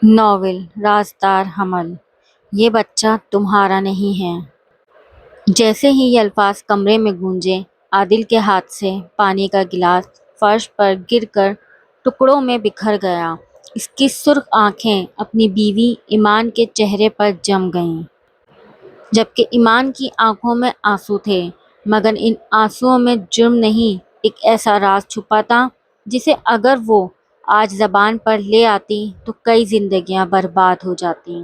Novel رازدار حمل یہ بچہ تمہارا نہیں ہے۔ جیسے ہی یہ الفاظ کمرے میں گونجے، عادل کے ہاتھ سے پانی کا گلاس فرش پر گر کر ٹکڑوں میں بکھر گیا۔ اس کی سرخ آنکھیں اپنی بیوی ایمان کے چہرے پر جم گئیں، جبکہ ایمان کی آنکھوں میں آنسو تھے، مگر ان آنسوؤں میں جرم نہیں، ایک ایسا راز چھپا تھا جسے اگر وہ آج زبان پر لے آتی تو کئی زندگیاں برباد ہو جاتی۔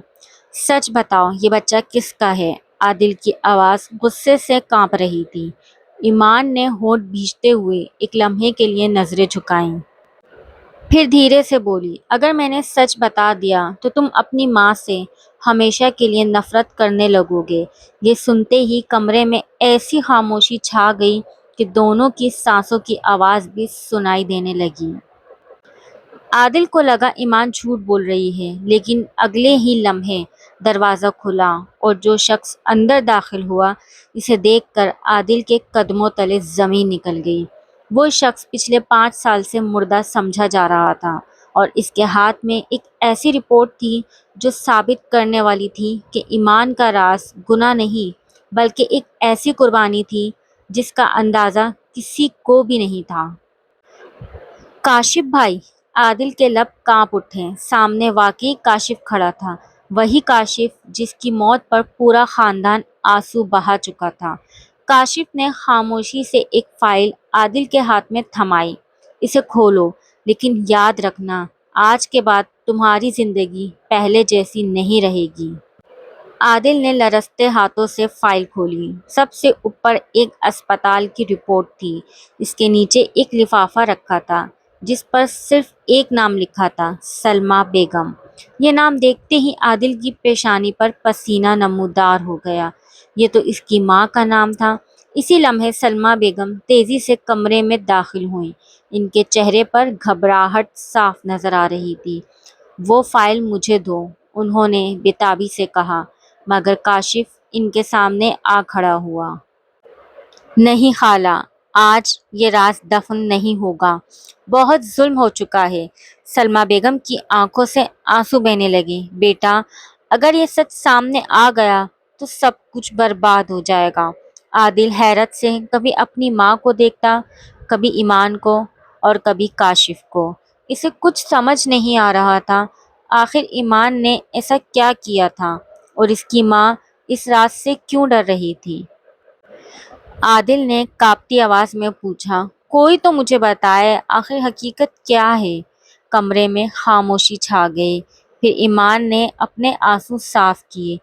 سچ بتاؤ، یہ بچہ کس کا ہے؟ عادل کی آواز غصے سے کانپ رہی تھی۔ ایمان نے ہونٹ بھینچتے ہوئے ایک لمحے کے لیے نظریں جھکائیں، پھر دھیرے سے بولی، اگر میں نے سچ بتا دیا تو تم اپنی ماں سے ہمیشہ کے لیے نفرت کرنے لگو گے۔ یہ سنتے ہی کمرے میں ایسی خاموشی چھا گئی کہ دونوں کی سانسوں کی آواز بھی سنائی دینے لگی۔ عادل کو لگا ایمان جھوٹ بول رہی ہے، لیکن اگلے ہی لمحے دروازہ کھلا اور جو شخص اندر داخل ہوا، اسے دیکھ کر عادل کے قدموں تلے زمین نکل گئی۔ وہ شخص پچھلے 5 سال سے مردہ سمجھا جا رہا تھا، اور اس کے ہاتھ میں ایک ایسی رپورٹ تھی جو ثابت کرنے والی تھی کہ ایمان کا راز گناہ نہیں بلکہ ایک ایسی قربانی تھی جس کا اندازہ کسی کو بھی نہیں تھا۔ کاشف بھائی! عادل کے لب کانپ اٹھے۔ سامنے واقعی کاشف کھڑا تھا، وہی کاشف جس کی موت پر پورا خاندان آنسو بہا چکا تھا۔ کاشف نے خاموشی سے ایک فائل عادل کے ہاتھ میں تھمائی۔ اسے کھولو، لیکن یاد رکھنا، آج کے بعد تمہاری زندگی پہلے جیسی نہیں رہے گی۔ عادل نے لرزتے ہاتھوں سے فائل کھولی۔ سب سے اوپر ایک اسپتال کی رپورٹ تھی۔ اس کے نیچے ایک لفافہ رکھا تھا جس پر صرف ایک نام لکھا تھا، سلمیٰ بیگم۔ یہ نام دیکھتے ہی عادل کی پیشانی پر پسینہ نمودار ہو گیا۔ یہ تو اس کی ماں کا نام تھا۔ اسی لمحے سلمیٰ بیگم تیزی سے کمرے میں داخل ہوئیں۔ ان کے چہرے پر گھبراہٹ صاف نظر آ رہی تھی۔ وہ فائل مجھے دو، انہوں نے بےتابی سے کہا، مگر کاشف ان کے سامنے آ کھڑا ہوا۔ نہیں خالہ، آج یہ راز دفن نہیں ہوگا۔ بہت ظلم ہو چکا ہے۔ سلمیٰ بیگم کی آنکھوں سے آنسو بہنے لگے۔ بیٹا، اگر یہ سچ سامنے آ گیا تو سب کچھ برباد ہو جائے گا۔ عادل حیرت سے کبھی اپنی ماں کو دیکھتا، کبھی ایمان کو، اور کبھی کاشف کو۔ اسے کچھ سمجھ نہیں آ رہا تھا، آخر ایمان نے ایسا کیا کیا تھا، اور اس کی ماں اس راز سے کیوں ڈر رہی تھی؟ عادل نے کانپتی آواز میں پوچھا، کوئی تو مجھے بتائے، آخر حقیقت کیا ہے؟ کمرے میں خاموشی چھا گئی۔ پھر ایمان نے اپنے آنسو صاف کیے،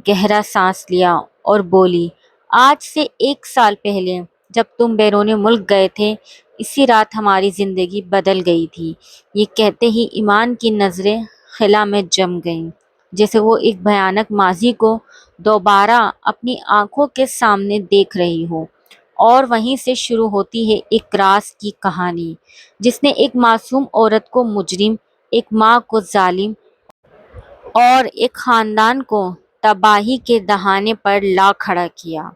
گہرا سانس لیا اور بولی، آج سے 1 سال پہلے جب تم بیرون ملک گئے تھے، اسی رات ہماری زندگی بدل گئی تھی۔ یہ کہتے ہی ایمان کی نظریں خلا میں جم گئیں، جیسے وہ ایک بھیانک ماضی کو دوبارہ اپنی آنکھوں کے سامنے دیکھ رہی ہو۔ اور وہیں سے شروع ہوتی ہے ایک راز کی کہانی، جس نے ایک معصوم عورت کو مجرم، ایک ماں کو ظالم، اور ایک خاندان کو تباہی کے دہانے پر لا کھڑا کیا۔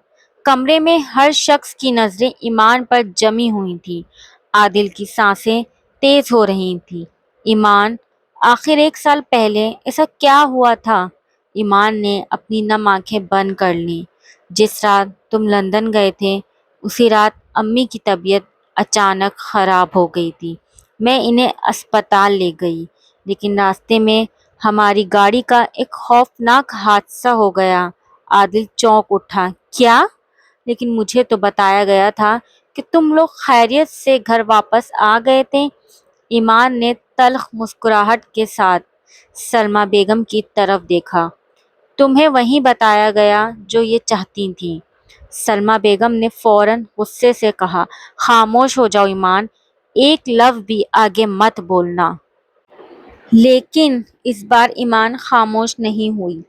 کمرے میں ہر شخص کی نظریں ایمان پر جمی ہوئی تھیں۔ عادل کی سانسیں تیز ہو رہی تھیں۔ ایمان، آخر 1 سال پہلے ایسا کیا ہوا تھا؟ ایمان نے اپنی نم آنکھیں بند کر لیں۔ جس رات تم لندن گئے تھے، اسی رات امی کی طبیعت اچانک خراب ہو گئی تھی۔ میں انہیں اسپتال لے گئی، لیکن راستے میں ہماری گاڑی کا ایک خوفناک حادثہ ہو گیا۔ عادل چونک اٹھا، کیا؟ لیکن مجھے تو بتایا گیا تھا کہ تم لوگ خیریت سے گھر واپس آ گئے تھے۔ ایمان نے تلخ مسکراہٹ کے ساتھ سلمیٰ بیگم کی طرف دیکھا۔ تمہیں وہی بتایا گیا جو یہ چاہتی تھیں۔ سلمیٰ بیگم نے فوراً غصے سے کہا، خاموش ہو جاؤ ایمان، ایک لفظ بھی آگے مت بولنا۔ لیکن اس بار ایمان خاموش نہیں ہوئی۔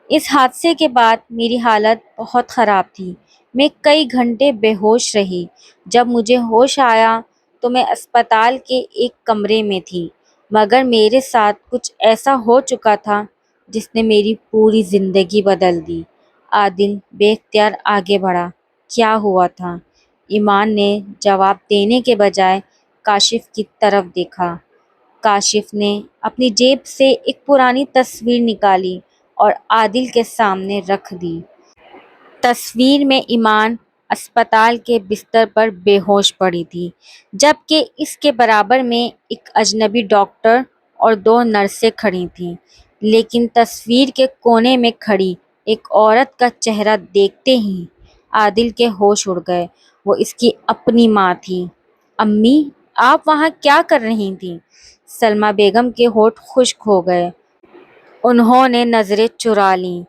اس حادثے کے بعد میری حالت بہت خراب تھی۔ میں کئی گھنٹے بے ہوش رہی۔ جب مجھے ہوش آیا تو میں اسپتال کے ایک کمرے میں تھی، مگر میرے ساتھ کچھ ایسا ہو چکا تھا جس نے میری پوری زندگی بدل دی۔ عادل بے اختیار آگے بڑھا، کیا ہوا تھا؟ ایمان نے جواب دینے کے بجائے کاشف کی طرف دیکھا۔ کاشف نے اپنی جیب سے ایک پرانی تصویر نکالی اور عادل کے سامنے رکھ دی۔ تصویر میں ایمان اسپتال کے بستر پر بے ہوش پڑی تھی، جبکہ اس کے برابر میں ایک اجنبی ڈاکٹر اور دو نرسیں کھڑی تھیں۔ لیکن تصویر کے کونے میں کھڑی ایک عورت کا چہرہ دیکھتے ہی عادل کے ہوش اڑ گئے۔ وہ اس کی اپنی ماں تھی۔ امی، آپ وہاں کیا کر رہی تھیں؟ سلمیٰ بیگم کے ہونٹ خشک ہو گئے۔ انہوں نے نظریں چرا لیں۔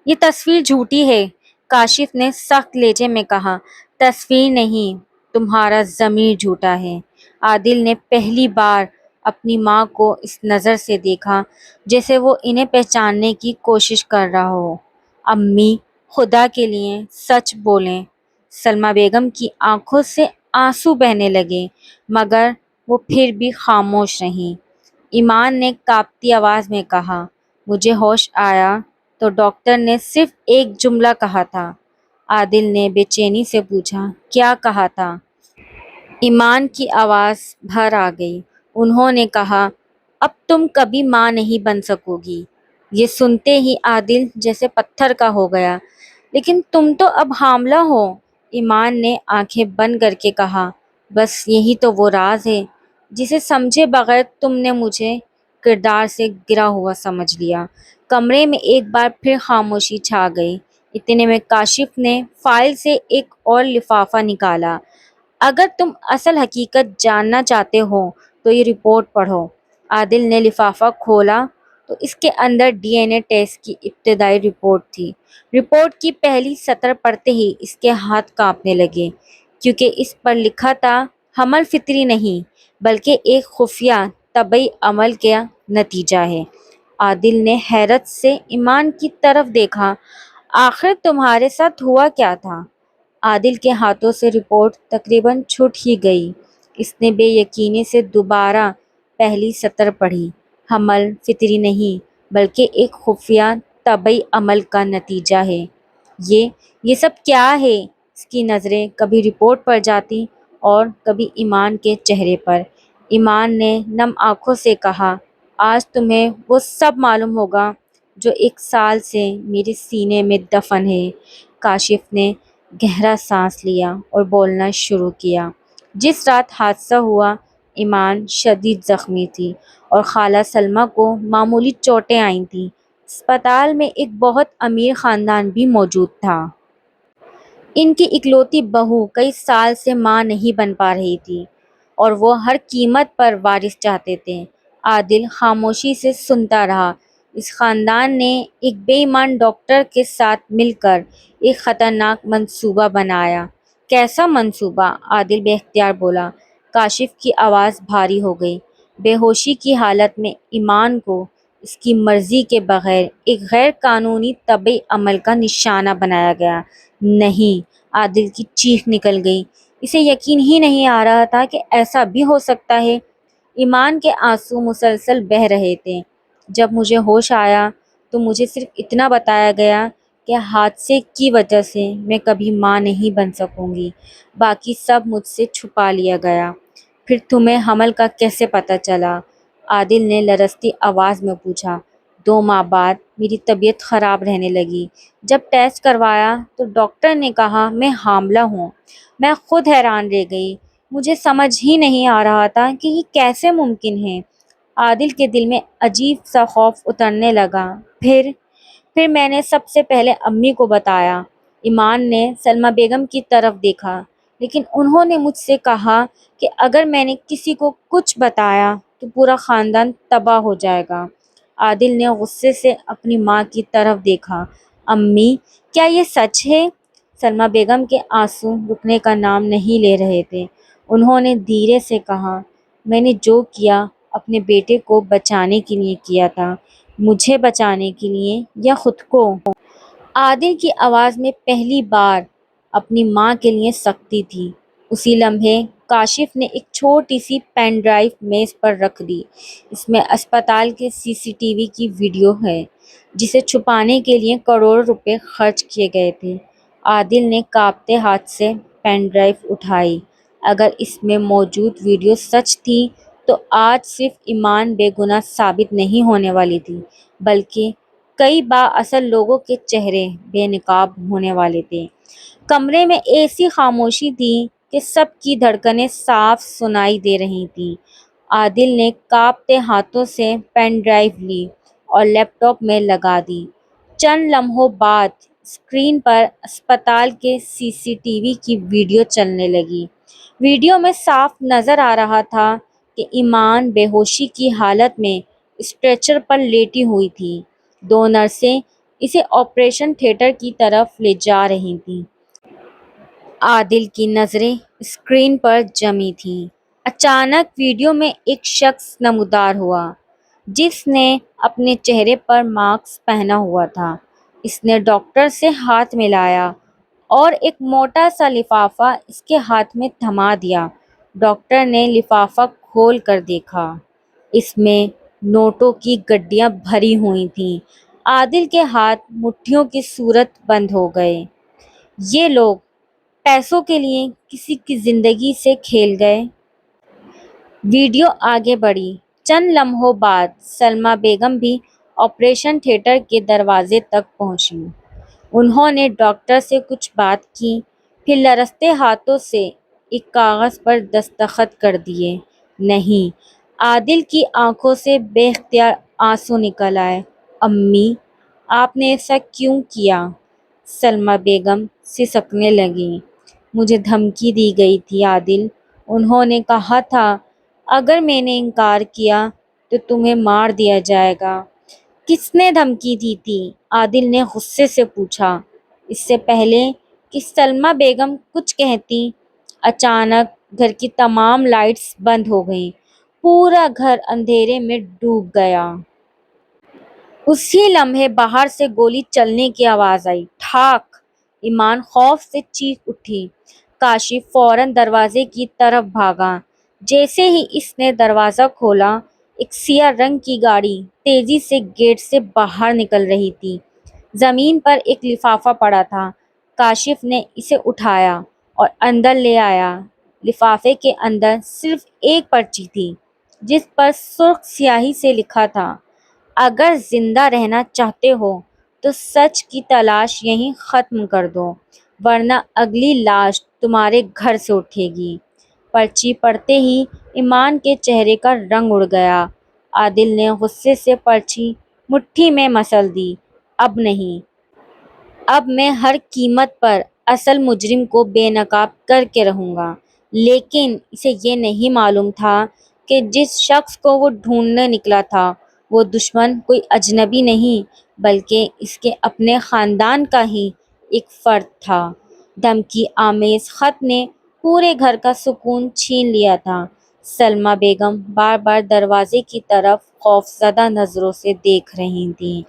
یہ تصویر جھوٹی ہے، کاشف نے سخت لہجے میں کہا۔ تصویر نہیں، تمہارا ضمیر جھوٹا ہے۔ عادل نے پہلی بار اپنی ماں کو اس نظر سے دیکھا جیسے وہ انہیں پہچاننے کی کوشش کر رہا ہو۔ امی، خدا کے لیے سچ بولیں۔ سلمیٰ بیگم کی آنکھوں سے آنسو بہنے لگے، مگر وہ پھر بھی خاموش رہیں۔ ایمان نے کانپتی آواز میں کہا، مجھے ہوش آیا تو ڈاکٹر نے صرف ایک جملہ کہا تھا۔ عادل نے بے چینی سے پوچھا، کیا کہا تھا؟ ایمان کی آواز بھر آ گئی۔ انہوں نے کہا، اب تم کبھی ماں نہیں بن سکو گی۔ یہ سنتے ہی عادل جیسے پتھر کا ہو گیا۔ لیکن تم تو اب حاملہ ہو، ایمان نے آنکھیں بند کر کے کہا۔ بس یہی تو وہ راز ہے جسے سمجھے بغیر تم نے مجھے کردار سے گرا ہوا سمجھ لیا۔ کمرے میں ایک بار پھر خاموشی چھا گئی۔ اتنے میں کاشف نے فائل سے ایک اور لفافہ نکالا۔ اگر تم اصل حقیقت جاننا چاہتے ہو تو یہ رپورٹ پڑھو۔ عادل نے لفافہ کھولا تو اس کے اندر ڈی این اے ٹیسٹ کی ابتدائی رپورٹ تھی۔ رپورٹ کی پہلی سطر پڑھتے ہی اس کے ہاتھ کانپنے لگے، کیونکہ اس پر لکھا تھا، حمل فطری نہیں بلکہ ایک خفیہ طبی عمل کا نتیجہ ہے۔ عادل نے حیرت سے ایمان کی طرف دیکھا۔ آخر تمہارے ساتھ ہوا کیا تھا؟ عادل کے ہاتھوں سے رپورٹ تقریباً چھوٹ ہی گئی۔ اس نے بے یقینی سے دوبارہ پہلی سطر پڑھی۔ حمل فطری نہیں بلکہ ایک خفیہ طبی عمل کا نتیجہ ہے۔ یہ سب کیا ہے؟ اس کی نظریں کبھی رپورٹ پر جاتی اور کبھی ایمان کے چہرے پر۔ ایمان نے نم آنکھوں سے کہا، آج تمہیں وہ سب معلوم ہوگا جو 1 سال سے میرے سینے میں دفن ہے۔ کاشف نے گہرا سانس لیا اور بولنا شروع کیا۔ جس رات حادثہ ہوا، ایمان شدید زخمی تھی اور خالہ سلمیٰ کو معمولی چوٹیں آئی تھیں۔ اسپتال میں ایک بہت امیر خاندان بھی موجود تھا۔ ان کی اکلوتی بہو کئی سال سے ماں نہیں بن پا رہی تھی اور وہ ہر قیمت پر وارث چاہتے تھے۔ عادل خاموشی سے سنتا رہا۔ اس خاندان نے ایک بے ایمان ڈاکٹر کے ساتھ مل کر ایک خطرناک منصوبہ بنایا۔ کیسا منصوبہ؟ عادل بے اختیار بولا۔ کاشف کی آواز بھاری ہو گئی۔ بے ہوشی کی حالت میں ایمان کو اس کی مرضی کے بغیر ایک غیر قانونی طبی عمل کا نشانہ بنایا گیا۔ نہیں! عادل کی چیخ نکل گئی۔ اسے یقین ہی نہیں آ رہا تھا کہ ایسا بھی ہو سکتا ہے۔ ایمان کے آنسو مسلسل بہہ رہے تھے۔ جب مجھے ہوش آیا تو مجھے صرف اتنا بتایا گیا کہ حادثے کی وجہ سے میں کبھی ماں نہیں بن سکوں گی۔ باقی سب مجھ سے چھپا لیا گیا۔ پھر تمہیں حمل کا کیسے پتہ چلا؟ عادل نے لرزتی آواز میں پوچھا۔ 2 ماہ بعد میری طبیعت خراب رہنے لگی۔ جب ٹیسٹ کروایا تو ڈاکٹر نے کہا میں حاملہ ہوں۔ میں خود حیران رہ گئی۔ مجھے سمجھ ہی نہیں آ رہا تھا کہ یہ کیسے ممکن ہے۔ عادل کے دل میں عجیب سا خوف اترنے لگا۔ پھر میں نے سب سے پہلے امی کو بتایا۔ ایمان نے سلمیٰ بیگم کی طرف دیکھا۔ لیکن انہوں نے مجھ سے کہا کہ اگر میں نے کسی کو کچھ بتایا تو پورا خاندان تباہ ہو جائے گا۔ عادل نے غصے سے اپنی ماں کی طرف دیکھا۔ امی، کیا یہ سچ ہے؟ سلمیٰ بیگم کے آنسو رکنے کا نام نہیں لے رہے تھے۔ انہوں نے دھیرے سے کہا، میں نے جو کیا اپنے بیٹے کو بچانے کے لیے کیا تھا۔ مجھے بچانے کے لیے یا خود کو؟ عادل کی آواز میں پہلی بار اپنی ماں کے لیے سختی تھی۔ اسی لمحے کاشف نے ایک چھوٹی سی پین ڈرائیو میز پر رکھ دی۔ اس میں اسپتال کے سی سی ٹی وی کی ویڈیو ہے جسے چھپانے کے لیے کروڑوں روپے خرچ کیے گئے تھے۔ عادل نے کانپتے ہاتھ سے پین ڈرائیو اٹھائی۔ اگر اس میں موجود ویڈیو سچ تھی تو آج صرف ایمان بے گناہ ثابت نہیں ہونے والی تھی، بلکہ کئی بااثر لوگوں کے چہرے بے نقاب ہونے والے تھے۔ کمرے میں ایسی خاموشی تھی کہ سب کی دھڑکنیں صاف سنائی دے رہی تھیں۔ عادل نے کانپتے ہاتھوں سے پین ڈرائیو لی اور لیپ ٹاپ میں لگا دی۔ چند لمحوں بعد اسکرین پر اسپتال کے سی سی ٹی وی کی ویڈیو چلنے لگی۔ ویڈیو میں صاف نظر آ رہا تھا کہ ایمان بے ہوشی کی حالت میں اسٹریچر پر لیٹی ہوئی تھی۔ دو نرسیں اسے آپریشن تھیٹر کی طرف لے جا رہی تھیں۔ عادل کی نظریں اسکرین پر جمی تھیں۔ اچانک ویڈیو میں ایک شخص نمودار ہوا جس نے اپنے چہرے پر ماسک پہنا ہوا تھا۔ اس نے ڈاکٹر سے ہاتھ ملایا اور ایک موٹا سا لفافہ اس کے ہاتھ میں تھما دیا۔ ڈاکٹر نے لفافہ کھول کر دیکھا۔ اس میں نوٹوں کی گڈیاں بھری ہوئی تھیں۔ عادل کے ہاتھ مٹھیوں کی صورت بند ہو گئے۔ یہ لوگ پیسوں کے لیے کسی کی زندگی سے کھیل گئے۔ ویڈیو آگے بڑھی۔ چند لمحوں بعد سلمیٰ بیگم بھی آپریشن تھیٹر کے دروازے تک پہنچی۔ انہوں نے ڈاکٹر سے کچھ بات کی، پھر لرزتے ہاتھوں سے ایک کاغذ پر دستخط کر دیے۔ نہیں، عادل کی آنکھوں سے بے اختیار آنسو نکل آئے۔ امی، آپ نے ایسا کیوں کیا؟ سلمیٰ بیگم سسکنے لگیں۔ مجھے دھمکی دی گئی تھی عادل۔ انہوں نے کہا تھا اگر میں نے انکار کیا تو تمہیں مار دیا جائے گا۔ کس نے دھمکی دی تھی؟ عادل نے غصے سے پوچھا۔ اس سے پہلے کہ سلمیٰ بیگم کچھ کہتی، اچانک گھر کی تمام لائٹس بند ہو گئیں۔ پورا گھر اندھیرے میں ڈوب گیا۔ اسی لمحے باہر سے گولی چلنے کی آواز آئی۔ ٹھاک! ایمان خوف سے چیخ اٹھی۔ کاشف فوراً دروازے کی طرف بھاگا۔ جیسے ہی اس نے دروازہ کھولا، ایک سیاہ رنگ کی گاڑی تیزی سے گیٹ سے باہر نکل رہی تھی۔ زمین پر ایک لفافہ پڑا تھا۔ کاشف نے اسے اٹھایا اور اندر لے آیا۔ لفافے کے اندر صرف ایک پرچی تھی جس پر سرخ سیاہی سے لکھا تھا، اگر زندہ رہنا چاہتے ہو تو سچ کی تلاش یہیں ختم کر دو، ورنہ اگلی لاش تمہارے گھر سے اٹھے گی۔ پرچی پڑھتے ہی ایمان کے چہرے کا رنگ اڑ گیا۔ عادل نے غصے سے پرچی مٹھی میں مسل دی۔ اب نہیں، اب میں ہر قیمت پر اصل مجرم کو بے نقاب کر کے رہوں گا۔ لیکن اسے یہ نہیں معلوم تھا کہ جس شخص کو وہ ڈھونڈنے نکلا تھا وہ دشمن کوئی اجنبی نہیں بلکہ اس کے اپنے خاندان کا ہی ایک فرد تھا۔ دھمکی آمیز خط نے پورے گھر کا سکون چھین لیا تھا۔ سلمیٰ بیگم بار بار دروازے کی طرف خوفزدہ نظروں سے دیکھ رہی تھیں،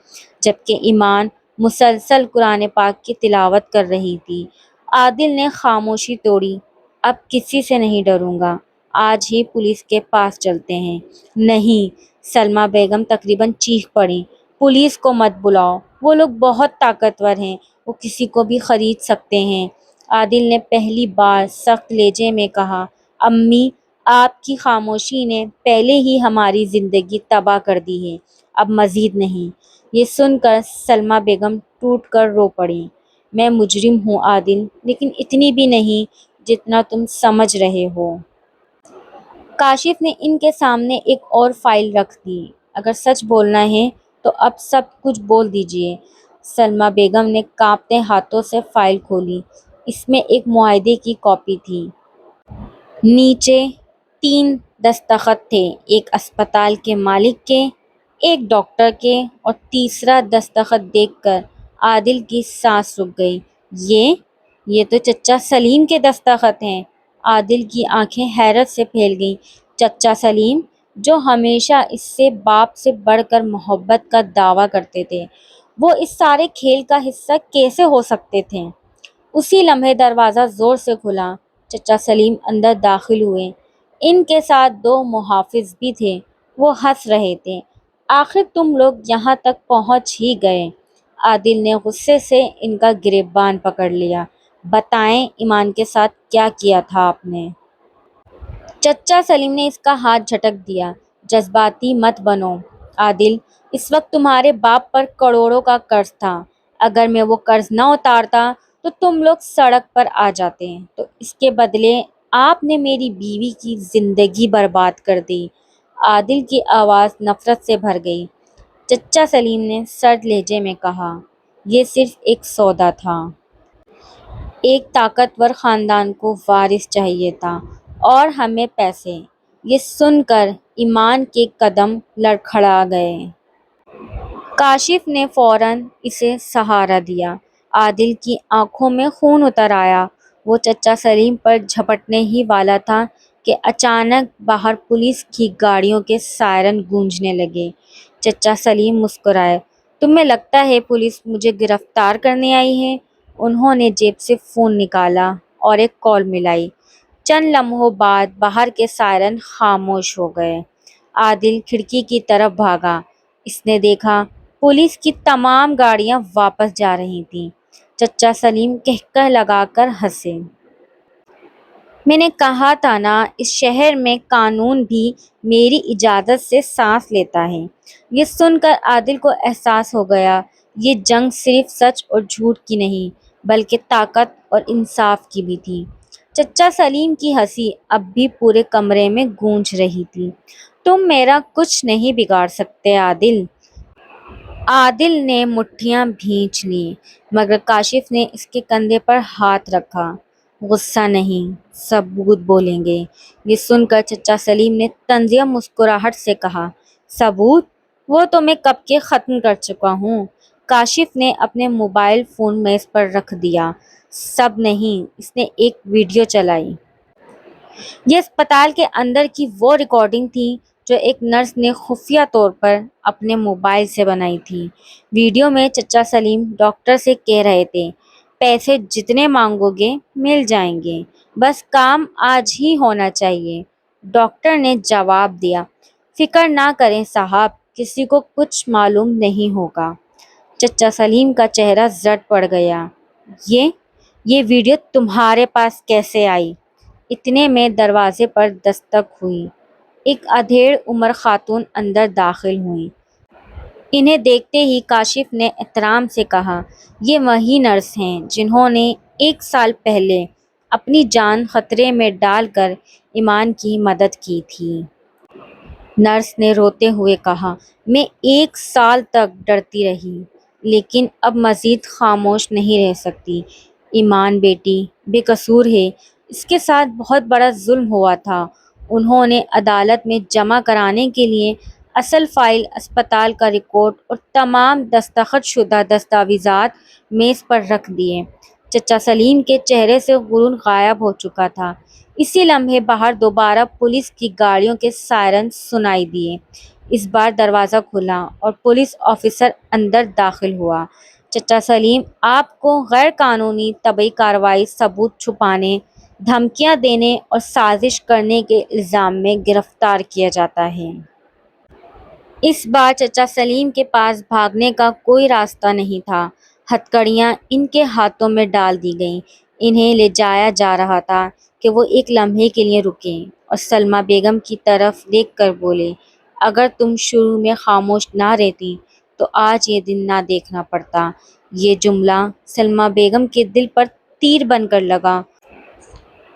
جبکہ ایمان مسلسل قرآن پاک کی تلاوت کر رہی تھی۔ عادل نے خاموشی توڑی۔ اب کسی سے نہیں ڈروں گا، آج ہی پولیس کے پاس چلتے ہیں۔ نہیں، سلمیٰ بیگم تقریباً چیخ پڑی۔ پولیس کو مت بلاؤ، وہ لوگ بہت طاقتور ہیں، وہ کسی کو بھی خرید سکتے ہیں۔ عادل نے پہلی بار سخت لہجے میں کہا۔ امی، آپ کی خاموشی نے پہلے ہی ہماری زندگی تباہ کر دی ہے، اب مزید نہیں۔ یہ سن کر سلمیٰ بیگم ٹوٹ کر رو پڑیں۔ میں مجرم ہوں عادل، لیکن اتنی بھی نہیں جتنا تم سمجھ رہے ہو۔ کاشف نے ان کے سامنے ایک اور فائل رکھ دی۔ اگر سچ بولنا ہے تو اب سب کچھ بول دیجیے۔ سلمیٰ بیگم نے کانپتے ہاتھوں سے فائل کھولی۔ اس میں ایک معاہدے کی کاپی تھی۔ نیچے 3 دستخط تھے، ایک اسپتال کے مالک کے، ایک ڈاکٹر کے اور تیسرا دستخط دیکھ کر عادل کی سانس رک گئی۔ یہ تو چچا سلیم کے دستخط ہیں۔ عادل کی آنکھیں حیرت سے پھیل گئیں۔ چچا سلیم، جو ہمیشہ اس سے باپ سے بڑھ کر محبت کا دعویٰ کرتے تھے، وہ اس سارے کھیل کا حصہ کیسے ہو سکتے تھے؟ اسی لمحے دروازہ زور سے کھلا۔ چچا سلیم اندر داخل ہوئے۔ ان کے ساتھ 2 محافظ بھی تھے۔ وہ ہنس رہے تھے۔ آخر تم لوگ یہاں تک پہنچ ہی گئے۔ عادل نے غصے سے ان کا گریبان پکڑ لیا۔ بتائیں ایمان کے ساتھ کیا کیا تھا آپ نے؟ چچا سلیم نے اس کا ہاتھ جھٹک دیا۔ جذباتی مت بنو عادل، اس وقت تمہارے باپ پر کروڑوں کا قرض تھا۔ اگر میں وہ قرض نہ اتارتا تو تم لوگ سڑک پر آ جاتے، تو اس کے بدلے آپ نے میری بیوی کی زندگی برباد کر دی۔ عادل کی آواز نفرت سے بھر گئی۔ چچا سلیم نے سرد لہجے میں کہا، یہ صرف ایک سودا تھا۔ ایک طاقتور خاندان کو وارث چاہیے تھا اور ہمیں پیسے۔ یہ سن کر ایمان کے قدم لڑکھڑا گئے۔ کاشف نے فوراً اسے سہارا دیا۔ عادل کی آنکھوں میں خون اتر آیا۔ وہ چچا سلیم پر جھپٹنے ہی والا تھا کہ اچانک باہر پولیس کی گاڑیوں کے سائرن گونجنے لگے۔ چچا سلیم مسکرائے۔ تمہیں لگتا ہے پولیس مجھے گرفتار کرنے آئی ہے؟ انہوں نے جیب سے فون نکالا اور ایک کال ملائی۔ چند لمحوں بعد باہر کے سائرن خاموش ہو گئے۔ عادل کھڑکی کی طرف بھاگا۔ اس نے دیکھا پولیس کی تمام گاڑیاں واپس جا رہی تھیں۔ چچا سلیم کہکہ لگا کر ہنسے۔ میں نے کہا تھا نا، اس شہر میں قانون بھی میری اجازت سے سانس لیتا ہے۔ یہ سن کر عادل کو احساس ہو گیا، یہ جنگ صرف سچ اور جھوٹ کی نہیں بلکہ طاقت اور انصاف کی بھی تھی۔ چچا سلیم کی ہنسی اب بھی پورے کمرے میں گونج رہی تھی۔ تم میرا کچھ نہیں بگاڑ سکتے عادل۔ عادل نے مٹھیاں بھینچ لیں، مگر کاشف نے اس کے کندھے پر ہاتھ رکھا۔ غصہ نہیں، ثبوت بولیں گے۔ یہ سن کر چچا سلیم نے طنزیہ مسکراہٹ سے کہا، ثبوت؟ وہ تو میں کب کے ختم کر چکا ہوں۔ کاشف نے اپنے موبائل فون میز پر رکھ دیا۔ سب نہیں، اس نے ایک ویڈیو چلائی۔ یہ اسپتال کے اندر کی وہ ریکارڈنگ تھی جو ایک نرس نے خفیہ طور پر اپنے موبائل سے بنائی تھی۔ ویڈیو میں چچا سلیم ڈاکٹر سے کہہ رہے تھے، پیسے جتنے مانگو گے مل جائیں گے، بس کام آج ہی ہونا چاہیے۔ ڈاکٹر نے جواب دیا، فکر نہ کریں صاحب، کسی کو کچھ معلوم نہیں ہوگا۔ چچا سلیم کا چہرہ زرد پڑ گیا۔ یہ ویڈیو تمہارے پاس کیسے آئی؟ اتنے میں دروازے پر دستک ہوئی۔ ایک ادھیڑ عمر خاتون اندر داخل ہوئیں۔ انہیں دیکھتے ہی کاشف نے احترام سے کہا، یہ وہی نرس ہیں جنہوں نے 1 سال پہلے اپنی جان خطرے میں ڈال کر ایمان کی مدد کی تھی۔ نرس نے روتے ہوئے کہا، میں 1 سال تک ڈرتی رہی، لیکن اب مزید خاموش نہیں رہ سکتی۔ ایمان بیٹی بے قصور ہے، اس کے ساتھ بہت بڑا ظلم ہوا تھا۔ انہوں نے عدالت میں جمع کرانے کے لیے اصل فائل، اسپتال کا ریکارڈ اور تمام دستخط شدہ دستاویزات میز پر رکھ دیے۔ چچا سلیم کے چہرے سے غرور غائب ہو چکا تھا۔ اسی لمحے باہر دوبارہ پولیس کی گاڑیوں کے سائرن سنائی دیے۔ اس بار دروازہ کھلا اور پولیس آفیسر اندر داخل ہوا۔ چچا سلیم، آپ کو غیر قانونی طبی کارروائی، ثبوت چھپانے، دھمکیاں دینے اور سازش کرنے کے الزام میں گرفتار کیا جاتا ہے۔ اس بار چچا سلیم کے پاس بھاگنے کا کوئی راستہ نہیں تھا۔ ہتھکڑیاں ان کے ہاتھوں میں ڈال دی گئیں۔ انہیں لے جایا جا رہا تھا کہ وہ ایک لمحے کے لیے رکے اور سلمیٰ بیگم کی طرف دیکھ کر بولے، اگر تم شروع میں خاموش نہ رہتی تو آج یہ دن نہ دیکھنا پڑتا۔ یہ جملہ سلمیٰ بیگم کے دل پر تیر بن کر لگا۔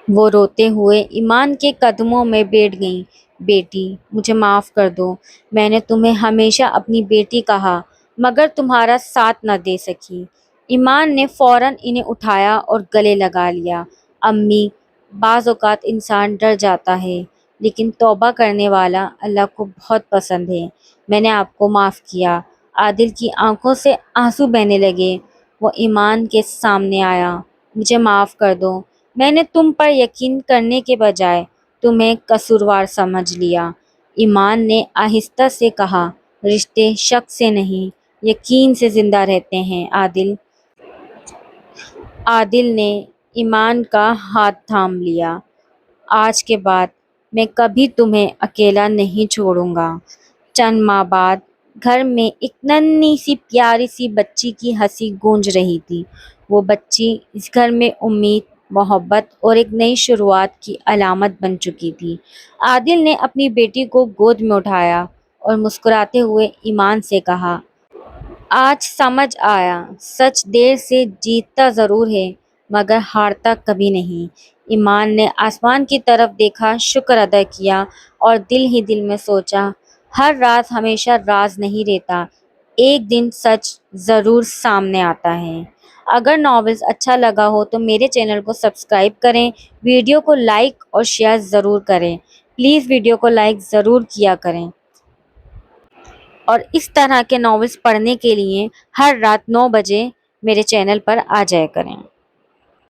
وہ روتے ہوئے ایمان کے قدموں میں بیٹھ گئیں۔ بیٹی، مجھے معاف کر دو، میں نے تمہیں ہمیشہ اپنی بیٹی کہا مگر تمہارا ساتھ نہ دے سکی۔ ایمان نے فوراً انہیں اٹھایا اور گلے لگا لیا۔ امی، بعض اوقات انسان ڈر جاتا ہے، لیکن توبہ کرنے والا اللہ کو بہت پسند ہے۔ میں نے آپ کو معاف کیا۔ عادل کی آنکھوں سے آنسو بہنے لگے۔ وہ ایمان کے سامنے آیا۔ مجھے معاف کر دو، میں نے تم پر یقین کرنے کے بجائے تمہیں قصوروار سمجھ لیا۔ ایمان نے آہستہ سے کہا، رشتے شک سے نہیں، یقین سے زندہ رہتے ہیں عادل۔ عادل نے ایمان کا ہاتھ تھام لیا۔ آج کے بعد میں کبھی تمہیں اکیلا نہیں چھوڑوں گا۔ چند ماہ بعد گھر میں ایک ننھی سی پیاری سی بچی کی ہنسی گونج رہی تھی۔ وہ بچی اس گھر میں امید، محبت اور ایک نئی شروعات کی علامت بن چکی تھی۔ عادل نے اپنی بیٹی کو گود میں اٹھایا اور مسکراتے ہوئے ایمان سے کہا، آج سمجھ آیا، سچ دیر سے جیتتا ضرور ہے مگر ہارتا کبھی نہیں۔ ایمان نے آسمان کی طرف دیکھا، شکر ادا کیا اور دل ہی دل میں سوچا، ہر راز ہمیشہ راز نہیں رہتا، ایک دن سچ ضرور سامنے آتا ہے۔ اگر ناولز اچھا لگا ہو تو میرے چینل کو سبسکرائب کریں، ویڈیو کو لائک اور شیئر ضرور کریں، پلیز ویڈیو کو لائک ضرور کیا کریں، اور اس طرح کے ناولز پڑھنے کے لیے ہر رات 9 بجے میرے چینل پر آ جایا کریں۔